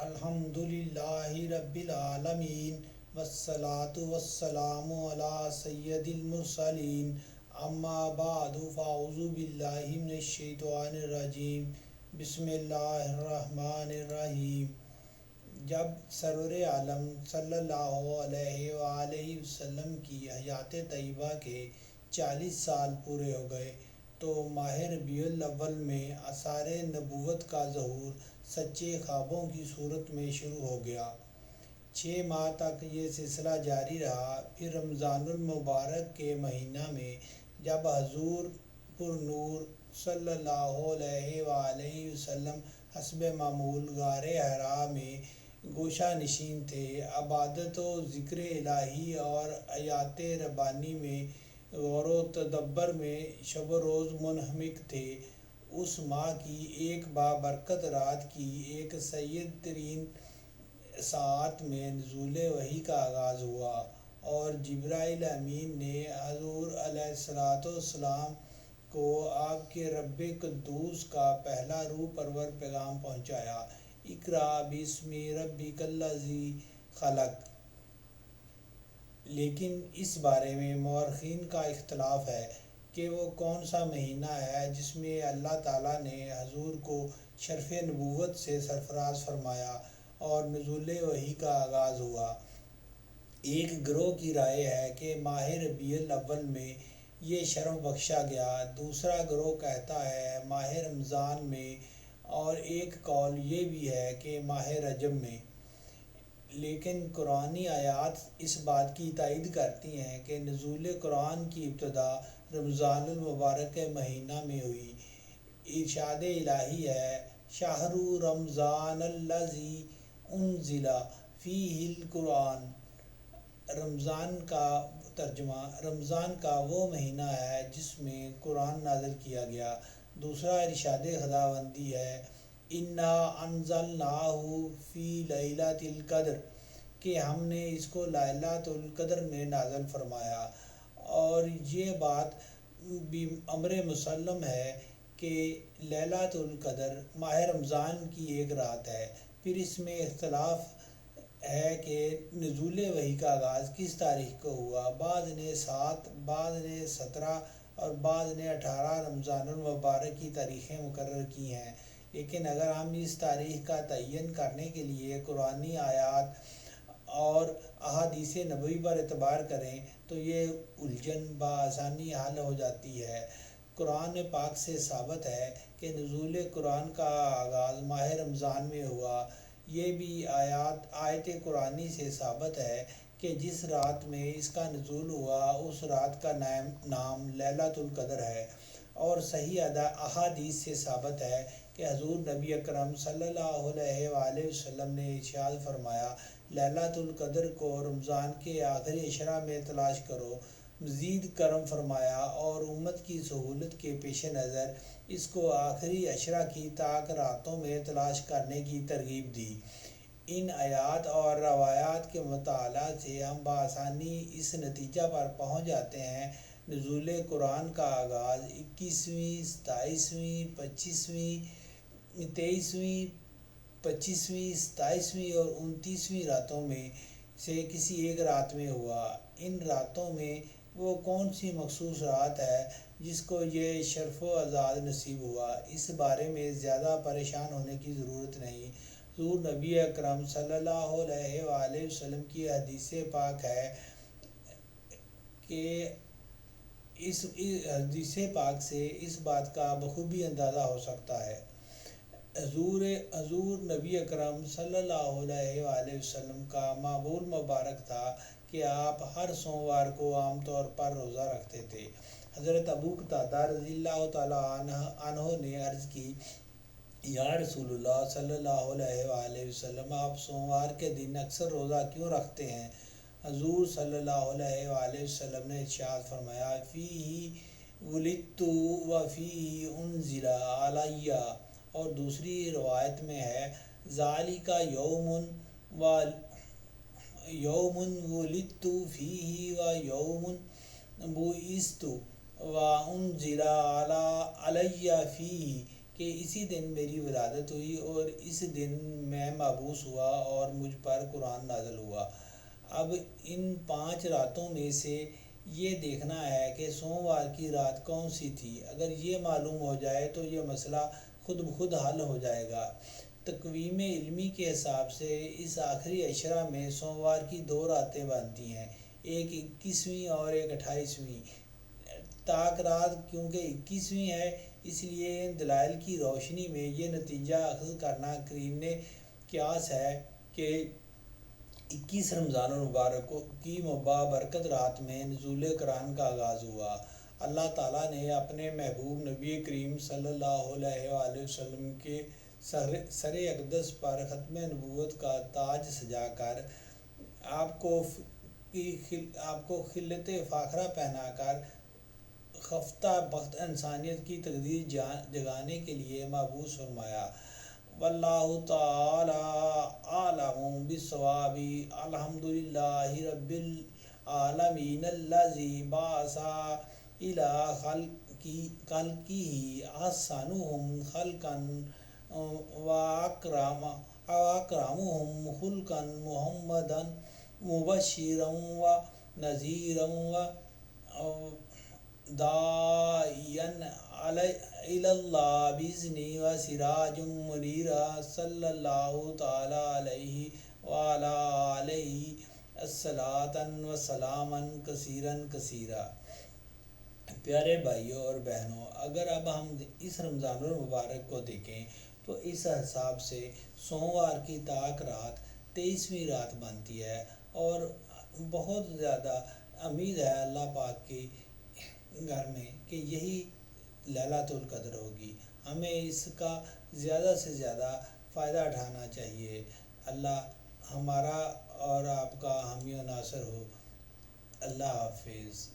الحمد للہ رب العالمین والصلاة والسلام علی سید المرسلین اما بعد فاعوذ باللہ من الشیطان الرجیم بسم اللہ الرحمن الرحیم۔ جب سرور عالم صلی اللہ علیہ وآلہ وسلم کی حیات طیبہ کے 40 سال پورے ہو گئے تو ماہ ربیع الاول میں آثار نبوت کا ظہور سچے خوابوں کی صورت میں شروع ہو گیا۔ 6 ماہ تک یہ سلسلہ جاری رہا۔ پھر رمضان المبارک کے مہینہ میں جب حضور پر نور صلی اللہ علیہ وآلہ وسلم حسب معمول غار حرا میں گوشہ نشین تھے، عبادت و ذکر الہی اور آیات ربانی میں غور و تدبر میں شب و روز منہمک تھے، اس ماہ کی ایک بابرکت رات کی ایک سید ترین ساعت میں نزول وحی کا آغاز ہوا اور جبرائیل امین نے حضور علیہ السلام کو آپ کے رب قدوس کا پہلا روح پرور پیغام پہنچایا، اقرأ باسم ربک الذی خلق۔ لیکن اس بارے میں مورخین کا اختلاف ہے کہ وہ کون سا مہینہ ہے جس میں اللہ تعالیٰ نے حضور کو شرف نبوت سے سرفراز فرمایا اور نزول وحی کا آغاز ہوا۔ ایک گروہ کی رائے ہے کہ ماہ ربیع الاول میں یہ شرف بخشا گیا، دوسرا گروہ کہتا ہے ماہ رمضان میں، اور ایک قول یہ بھی ہے کہ ماہ رجب میں۔ لیکن قرآنی آیات اس بات کی تائید کرتی ہیں کہ نزول قرآن کی ابتدا رمضان المبارک کے مہینہ میں ہوئی۔ ارشاد الہی ہے، شہر رمضان الذی انزل فیہ القرآن۔ رمضان کا ترجمہ، رمضان کا وہ مہینہ ہے جس میں قرآن نازل کیا گیا۔ دوسرا ارشاد خداوندی ہے، انا انزلناہ فی لیلۃ القدر، کہ ہم نے اس کو لیلۃ القدر میں نازل فرمایا۔ اور یہ بات بھی امر مسلم ہے کہ لیلۃ القدر ماہ رمضان کی ایک رات ہے۔ پھر اس میں اختلاف ہے کہ نزول وحی کا آغاز کس تاریخ کو ہوا، بعض نے 7، بعض نے 17 اور بعض نے 18 رمضان المبارک کی تاریخیں مقرر کی ہیں۔ لیکن اگر ہم اس تاریخ کا تعین کرنے کے لیے قرآنی آیات اور احادیث نبوی پر اعتبار کریں تو یہ الجھن بآسانی حل ہو جاتی ہے۔ قرآن پاک سے ثابت ہے کہ نزول قرآن کا آغاز ماہ رمضان میں ہوا۔ یہ بھی آیت قرآنی سے ثابت ہے کہ جس رات میں اس کا نزول ہوا اس رات کا نام لیلۃ القدر ہے، اور صحیح احادیث سے ثابت ہے کہ حضور نبی اکرم صلی اللہ علیہ وآلہ وسلم نے ارشاد فرمایا، لیلۃ القدر کو رمضان کے آخری عشرہ میں تلاش کرو۔ مزید کرم فرمایا اور امت کی سہولت کے پیش نظر اس کو آخری عشرہ کی طاق راتوں میں تلاش کرنے کی ترغیب دی۔ ان آیات اور روایات کے مطالعہ سے ہم بآسانی اس نتیجہ پر پہنچ جاتے ہیں، نزول قرآن کا آغاز 21ویں، 27ویں، 25ویں، 27ویں اور 29ویں راتوں میں سے کسی ایک رات میں ہوا۔ ان راتوں میں وہ کون سی مخصوص رات ہے جس کو یہ شرف و اعزاز نصیب ہوا، اس بارے میں زیادہ پریشان ہونے کی ضرورت نہیں۔ حضور نبی اکرم صلی اللہ علیہ وآلہ وسلم کی حدیث پاک ہے کہ اس حدیث پاک سے اس بات کا بخوبی اندازہ ہو سکتا ہے۔ حضور نبی اکرم صلی اللہ علیہ وآلہ وسلم کا معمول مبارک تھا کہ آپ ہر سوموار کو عام طور پر روزہ رکھتے تھے۔ حضرت ابو قتادہ رضی اللہ تعالیٰ عنہ نے عرض کی، یا رسول اللہ صلی اللہ علیہ وآلہ وسلم، آپ سوموار کے دن اکثر روزہ کیوں رکھتے ہیں؟ حضور صلی اللہ علیہ وآلہ وسلم نے ارشاد فرمایا، فیہ ولدت و فیہ انزل علی، اور دوسری روایت میں ہے، ذالک یوم ولدت فیہ و یوم بعثت و انزل علی فیہ، کہ اسی دن میری ولادت ہوئی اور اس دن میں مبعوث ہوا اور مجھ پر قرآن نازل ہوا۔ اب ان 5 راتوں میں سے یہ دیکھنا ہے کہ سوموار کی رات کون سی تھی۔ اگر یہ معلوم ہو جائے تو یہ مسئلہ خود بخود حل ہو جائے گا۔ تقویم علمی کے حساب سے اس آخری عشرہ میں سوموار کی 2 راتیں بنتی ہیں، ایک 21ویں اور ایک 28ویں۔ طاق رات کیونکہ 21ویں ہے، اس لیے ان دلائل کی روشنی میں یہ نتیجہ اخذ کرنا قرین قیاس ہے کہ 21 رمضان المبارک کی بابرکت رات میں نزول قرآن کا آغاز ہوا۔ اللہ تعالیٰ نے اپنے محبوب نبی کریم صلی اللہ علیہ وآلہ وسلم کے سر اقدس پر ختم نبوت کا تاج سجا کر آپ کو خلعت فاخرہ پہنا کر خفتہ بخت انسانیت کی تقدیر جگانے کے لیے مبعوث فرمایا۔ واللہ تعالی اعلم بالصواب۔ الحمدللہ رب العالمین الذی بعث الی خلقہ احسنہم خلقا واکرمہم خلقا محمدا مبشرا ونذیرا وداعیا الی اللہ بإذنہ وسراجا منیرا، صلی اللہ تعالی علیہ وعلی آلہ صلاۃ وسلاما کثیرا کثیرا۔ پیارے بھائیوں اور بہنوں، اگر اب ہم اس رمضان المبارک کو دیکھیں تو اس حساب سے سوموار کی طاق رات 23ویں رات بنتی ہے، اور بہت زیادہ امید ہے اللہ پاک کے گھر میں کہ یہی لیلۃ القدر ہوگی۔ ہمیں اس کا زیادہ سے زیادہ فائدہ اٹھانا چاہیے۔ اللہ ہمارا اور آپ کا حامی و ناصر ہو۔ اللہ حافظ۔